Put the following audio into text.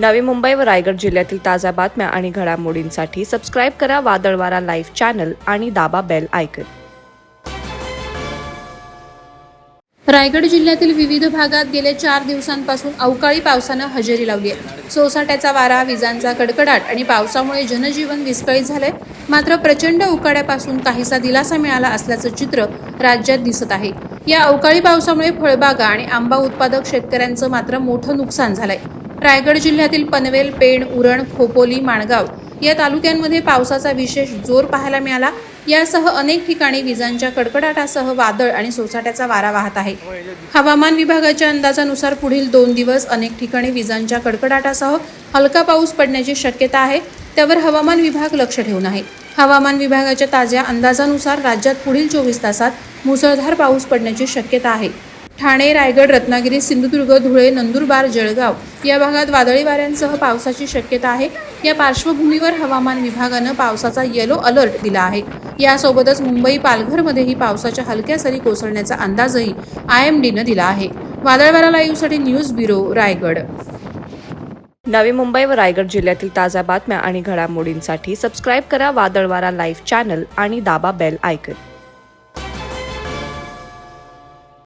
नवी मुंबई व रायगड जिल्ह्यातील ताज्या बातम्या आणि घडामोडींसाठी सबस्क्राईब करा वादळवारा लाईव्ह चॅनल आणि दाबा बेल आयकॉन. रायगड जिल्ह्यातील विविध भागात गेल्या 4 दिवसांपासून अवकाळी पावसानं हजेरी लावली आहे. सोसाट्याचा वारा, विजांचा कडकडाट आणि पावसामुळे जनजीवन विस्कळीत झालंय. मात्र प्रचंड उकाड्यापासून काहीसा दिलासा मिळाला असल्याचं चित्र राज्यात दिसत आहे. या अवकाळी पावसामुळे फळबागा आणि आंबा उत्पादक शेतकऱ्यांचं मात्र मोठं नुकसान झालंय. रायगड जिल्ह्यातील पनवेल, पेण, उरण, खोपोली, माणगाव या तालुक्यांमध्ये पावसाचा विशेष जोर पाहायला मिळाला. यासह अनेक ठिकाणी विजांच्या कडकडाटासह वादळ आणि सोसाट्याचा वारा वाहत आहे. हवामान विभागाच्या अंदाजानुसार पुढील 2 दिवस अनेक ठिकाणी विजांच्या कडकडाटासह हलका पाऊस पडण्याची शक्यता आहे. त्यावर हवामान विभाग लक्ष ठेवून आहे. हवामान विभागाच्या ताज्या अंदाजानुसार राज्यात पुढील 24 तासात मुसळधार पाऊस पडण्याची शक्यता आहे. ठाणे, रायगड, रत्नागिरी, सिंधुदुर्ग, धुळे, नंदुरबार, जळगाव या भागात वादळी वाऱ्यांसह पावसाची शक्यता आहे. या पार्श्वभूमीवर हवामान विभागानं पावसाचा येलो अलर्ट दिला आहे. यासोबतच मुंबई, पालघरमध्येही पावसाच्या हलक्या सरी कोसळण्याचा अंदाजही IMDनं दिला आहे. वादळवारा लाईव्हसाठी न्यूज ब्युरो, रायगड. नवी मुंबई व रायगड जिल्ह्यातील ताज्या बातम्या आणि घडामोडींसाठी सबस्क्राईब करा वादळवारा लाईव्ह चॅनल आणि दाबा बेल आयकॉन.